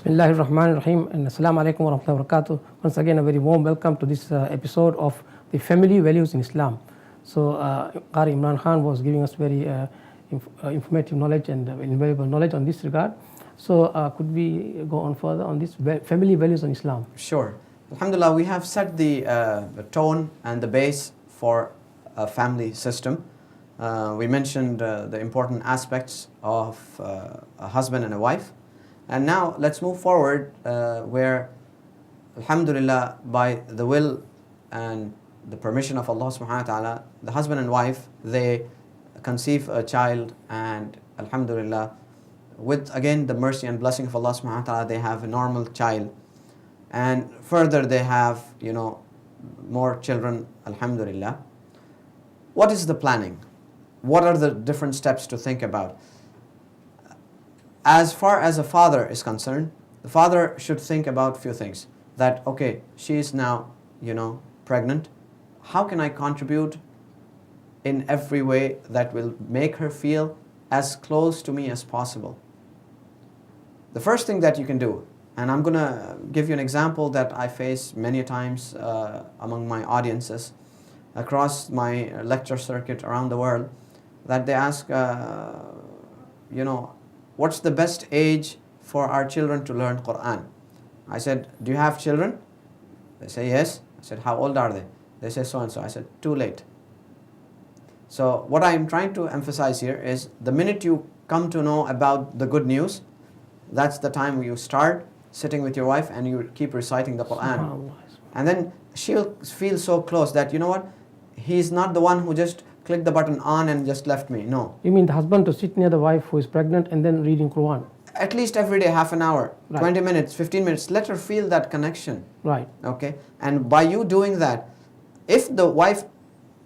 Bismillahirrahmanirrahim and Assalamu alaikum wa rahmatullahi wa barakatuh. Once again, a very warm welcome to this episode of the family values in Islam. So, Qari Imran Khan was giving us very informative knowledge and invaluable knowledge on this regard. So, could we go on further on this family values in Islam? Sure. Alhamdulillah, we have set the tone and the base for a family system. We mentioned the important aspects of a husband and a wife. And now let's move forward where, alhamdulillah, by the will and the permission of Allah subhanahu wa ta'ala, the husband and wife, they conceive a child, and alhamdulillah, with again the mercy and blessing of Allah subhanahu wa ta'ala, they have a normal child. And further they have, more children, alhamdulillah. What is the planning? What are the different steps to think about? As far as a father is concerned, the father should think about a few things. That, okay, she is now, pregnant. How can I contribute in every way that will make her feel as close to me as possible? The first thing that you can do, and I'm going to give you an example that I face many times among my audiences across my lecture circuit around the world, that they ask, what's the best age for our children to learn Quran? I said, do you have children? They say, yes. I said, how old are they? They say, so and so. I said, too late. So what I'm trying to emphasize here is the minute you come to know about the good news, that's the time you start sitting with your wife and you keep reciting the Quran. And then she'll feel so close that, you know what, he's not the one who just clicked the button on and just left me. No. You mean the husband to sit near the wife who is pregnant and then reading Quran? At least every day, half an hour, right. 20 minutes, 15 minutes. Let her feel that connection. Right. Okay. And by you doing that, if the wife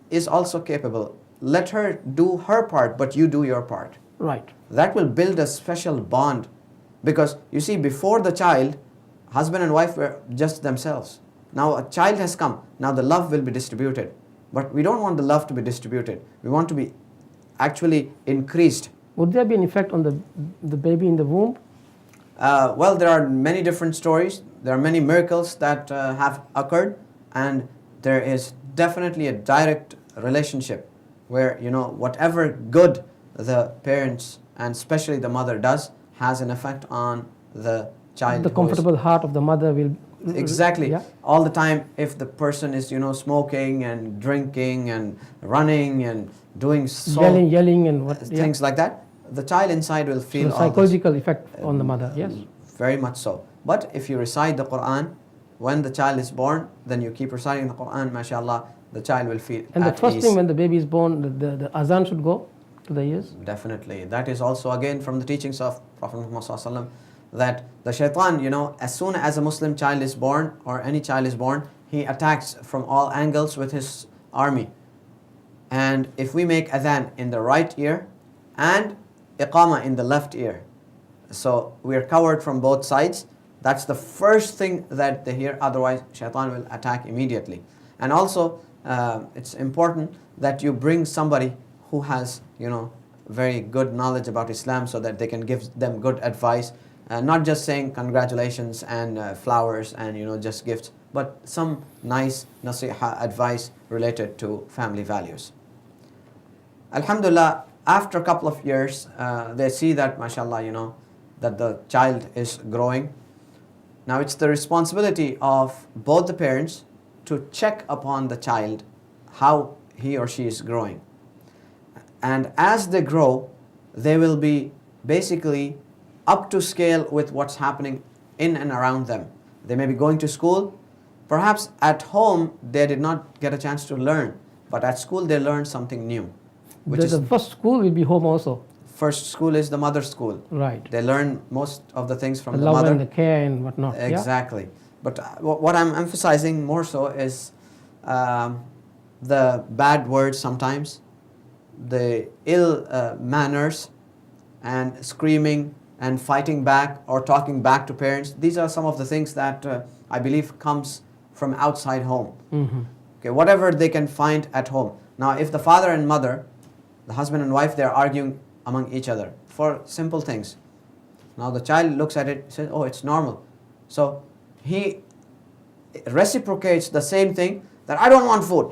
is also capable, let her do her part, but you do your part. Right. That will build a special bond. Because you see, before the child, husband and wife were just themselves. Now a child has come. Now the love will be distributed. But we don't want the love to be distributed. We want to be actually increased. Would there be an effect on the baby in the womb? Well, there are many different stories. There are many miracles that have occurred. And there is definitely a direct relationship where, whatever good the parents and especially the mother does has an effect on the child. The comfortable heart of the mother will... Exactly. Yeah. All the time, if the person is, smoking and drinking and running and doing yelling and things like that, the child inside will feel so psychological effect on the mother. Yes. Very much so. But if you recite the Quran when the child is born, then you keep reciting the Quran, mashallah, the child will feel and at the first ease. thing when the baby is born, the azan should go to the ears. Definitely. That is also again from the teachings of Prophet Muhammad Sallallahu Alaihi Wasallam, that the shaitan, as soon as a Muslim child is born or any child is born, he attacks from all angles with his army. And if we make adhan in the right ear and iqama in the left ear, so we are covered from both sides, that's the first thing that they hear, otherwise shaitan will attack immediately. And also it's important that you bring somebody who has very good knowledge about Islam so that they can give them good advice. Not just saying congratulations and flowers and just gifts, but some nice nasiha advice related to family values. Alhamdulillah, after a couple of years, they see that, mashallah, that the child is growing. Now it's the responsibility of both the parents to check upon the child how he or she is growing. And as they grow, they will be basically up to scale with what's happening in and around them. They may be going to school. Perhaps at home they did not get a chance to learn, but at school they learned something new. The first school will be home also. First school is the mother's school. Right. They learn most of the things from the love mother. And the care and whatnot. Exactly. Yeah? But what I'm emphasizing more so is the bad words sometimes, the ill manners and screaming and fighting back or talking back to parents. These are some of the things that I believe comes from outside home. Mm-hmm. Okay, whatever they can find at home. Now, if the father and mother, the husband and wife, they're arguing among each other for simple things. Now the child looks at it, says, oh, it's normal. So he reciprocates the same thing, that I don't want food.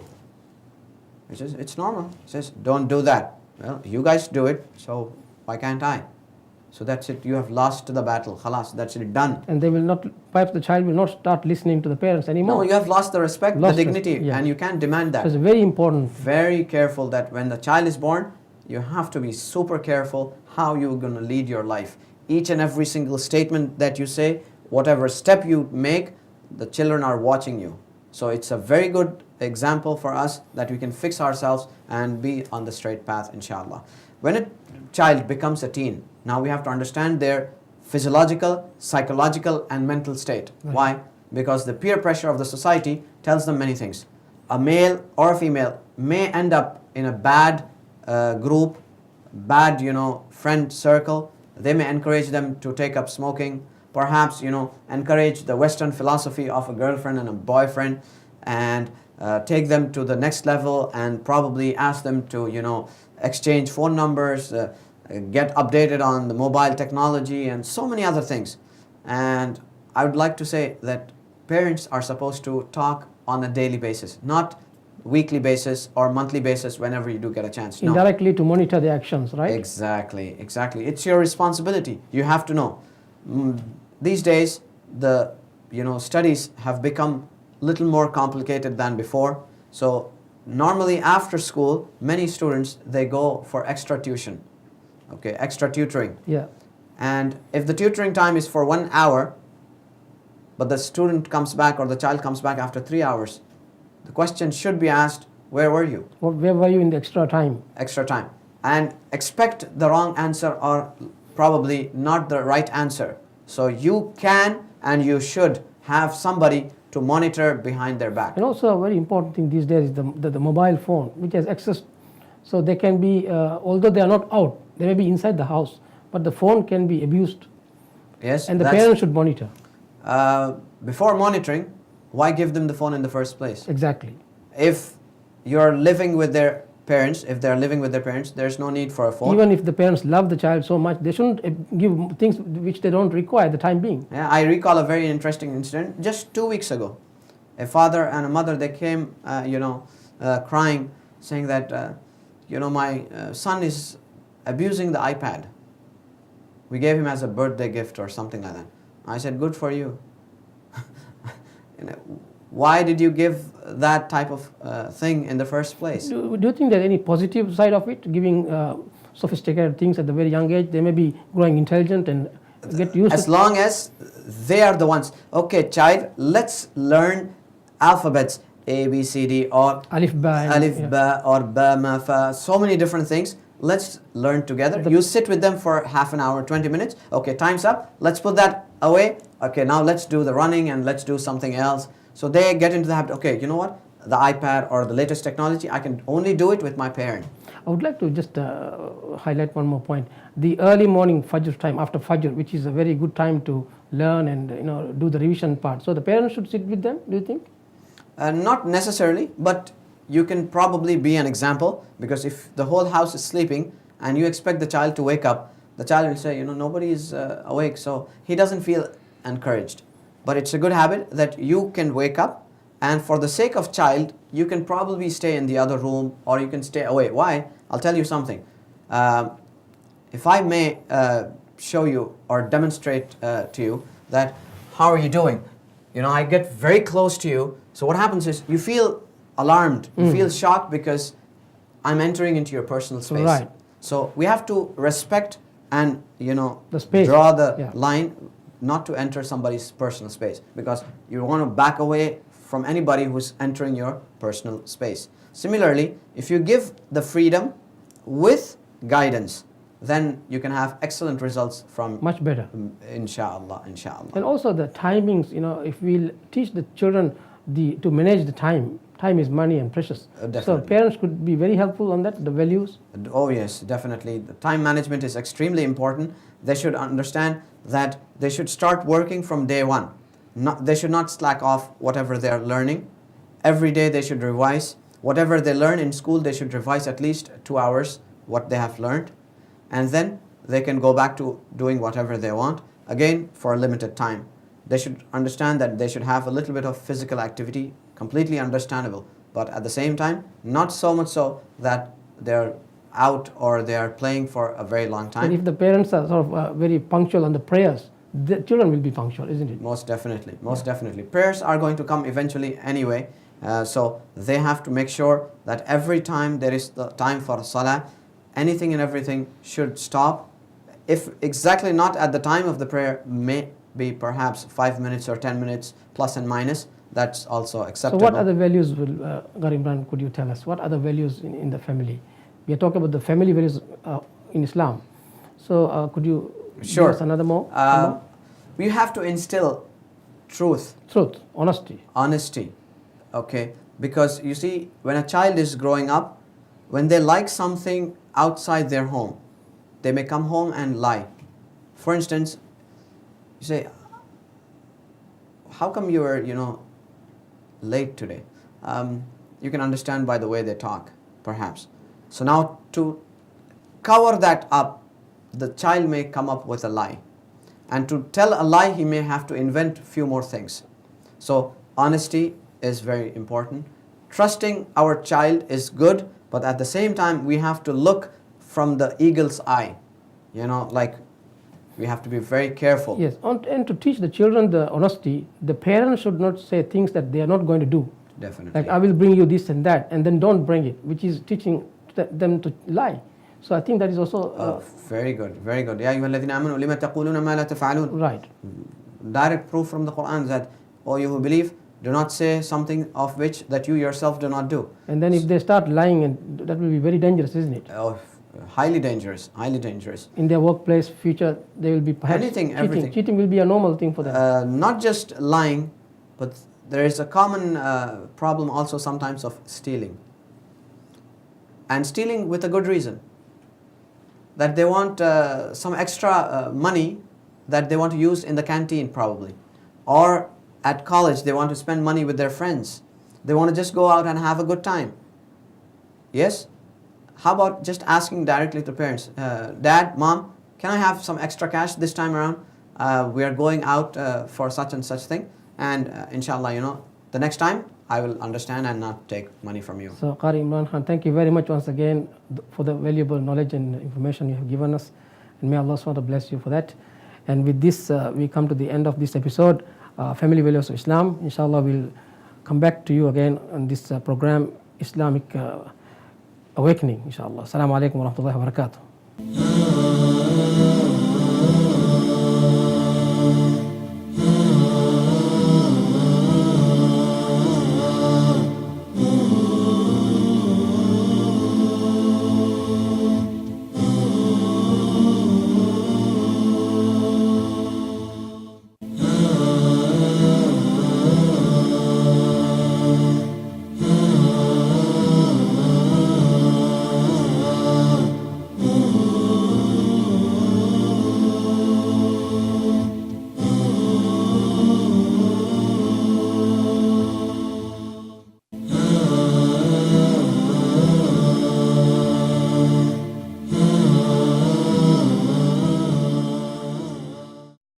He says, it's normal. He says, don't do that. Well, you guys do it, so why can't I? So that's it, you have lost the battle. Khalas, that's it, done. And they will not, perhaps the child will not start listening to the parents anymore. No, you have lost the respect, Lost the dignity, respect, yeah. and you can't demand that. So it's very important. Very careful that when the child is born, you have to be super careful how you're going to lead your life. Each and every single statement that you say, whatever step you make, the children are watching you. So it's a very good example for us that we can fix ourselves and be on the straight path, inshallah. When a child becomes a teen, now we have to understand their physiological, psychological and mental state. Right. Why? Because the peer pressure of the society tells them many things. A male or a female may end up in a bad group, bad, friend circle. They may encourage them to take up smoking, perhaps, encourage the Western philosophy of a girlfriend and a boyfriend, and take them to the next level and probably ask them to, exchange phone numbers, get updated on the mobile technology and so many other things. And I would like to say that parents are supposed to talk on a daily basis, not weekly basis or monthly basis whenever you do get a chance. No. Indirectly to monitor the actions, right? Exactly. It's your responsibility. You have to know. These days, the studies have become little more complicated than before. So normally after school, many students, they go for extra tuition, extra tutoring. Yeah. And if the tutoring time is for 1 hour, but the student comes back or the child comes back after 3 hours, the question should be asked, where were you? Where were you in the extra time? Extra time. And expect the wrong answer or probably not the right answer. So you can and you should have somebody to monitor behind their back. And also a very important thing these days is the mobile phone, which has access. So they can be, although they are not out, they may be inside the house, but the phone can be abused. Yes. And the parents should monitor. Before monitoring, why give them the phone in the first place? Exactly. If you're living with their parents, if they're living with their parents, there's no need for a phone. Even if the parents love the child so much, they shouldn't give things which they don't require at the time being. Yeah, I recall a very interesting incident just 2 weeks ago. A father and a mother, they came, crying, saying that, my son is abusing the iPad. We gave him as a birthday gift or something like that. I said, good for you. Why did you give that type of thing in the first place? Do you think there's any positive side of it, giving sophisticated things at the very young age? They may be growing intelligent and get used to it. As long as they are the ones. Okay, child, let's learn alphabets, A, B, C, D, or Alif, Ba. Ba, or Ba, Ma, Fa, so many different things. Let's learn together. You sit with them for half an hour, 20 minutes. Okay, time's up. Let's put that away. Okay, now let's do the running and let's do something else. So they get into the habit, okay, you know what? The iPad or the latest technology, I can only do it with my parent. I would like to just highlight one more point. The early morning Fajr time, after Fajr, which is a very good time to learn and do the revision part. So the parents should sit with them, do you think? Not necessarily, but you can probably be an example, because if the whole house is sleeping and you expect the child to wake up, the child will say, nobody is awake, so he doesn't feel encouraged. But it's a good habit that you can wake up, and for the sake of child, you can probably stay in the other room or you can stay away. Why? I'll tell you something. If I may show you or demonstrate to you that, how are you doing? I get very close to you. So what happens is you feel alarmed, you feel shocked because I'm entering into your personal space. Right. So we have to respect and, the space. Draw the line not to enter somebody's personal space, because you want to back away from anybody who's entering your personal space. Similarly, if you give the freedom with guidance, then you can have excellent results from much better. Inshallah. And also the timings, if we'll teach the children to manage the time. Time is money and precious. So parents could be very helpful on that, the values. Oh yes, definitely. The time management is extremely important. They should understand that they should start working from day one. They should not slack off whatever they are learning. Every day they should revise. Whatever they learn in school, they should revise at least 2 hours what they have learned. And then they can go back to doing whatever they want, again for a limited time. They should understand that they should have a little bit of physical activity, completely understandable, but at the same time, not so much so that they're out or they are playing for a very long But time. if the parents are sort of very punctual on the prayers, the children will be punctual, isn't it? Most definitely, most definitely. Prayers are going to come eventually anyway, so they have to make sure that every time there is the time for salah, anything and everything should stop. If exactly not at the time of the prayer, may be perhaps 5 minutes or 10 minutes plus and minus, that's also acceptable. So what other values will, Qari Imran, could you tell us? What other values in the family? We are talking about the family values in Islam. So could you give us another more? We have to instill truth. Truth, honesty. Honesty, okay? Because you see, when a child is growing up, when they like something outside their home, they may come home and lie. For instance, you say, how come you were, late today? You can understand by the way they talk, perhaps. So now to cover that up, the child may come up with a lie. And to tell a lie, he may have to invent a few more things. So honesty is very important. Trusting our child is good, but at the same time, we have to look from the eagle's eye. Like we have to be very careful. Yes, and to teach the children the honesty, the parents should not say things that they are not going to do. Definitely. Like, I will bring you this and that, and then don't bring it, which is teaching them to lie. So I think that is also... very good, very good. يَا أَيُّهَا الَّذِينَ آمَنُوا لِمَ تَقُولُونَ مَا لَا تَفْعَلُونَ. Right. Direct proof from the Quran that, oh, you who believe, do not say something of which that you yourself do not do. And then if they start lying, and that will be very dangerous, isn't it? Oh, highly dangerous, highly dangerous. In their workplace, future, they will be perhaps Anything, cheating. everything. Cheating will be a normal thing for them. Not just lying, but there is a common problem also sometimes of stealing. And stealing with a good reason. That they want some extra money that they want to use in the canteen probably. Or at college they want to spend money with their friends. They want to just go out and have a good time. Yes? How about just asking directly to parents, Dad, Mom, can I have some extra cash this time around? We are going out for such and such thing. And inshallah, the next time I will understand and not take money from you. So Qari Imran Khan, thank you very much once again for the valuable knowledge and information you have given us. And may Allah SWT bless you for that. And with this, we come to the end of this episode, Family Values of Islam. Inshallah, we'll come back to you again on this program, Islamic Awakening, inshallah. Assalamu alaikum wa rahmatullahi wa barakatuh.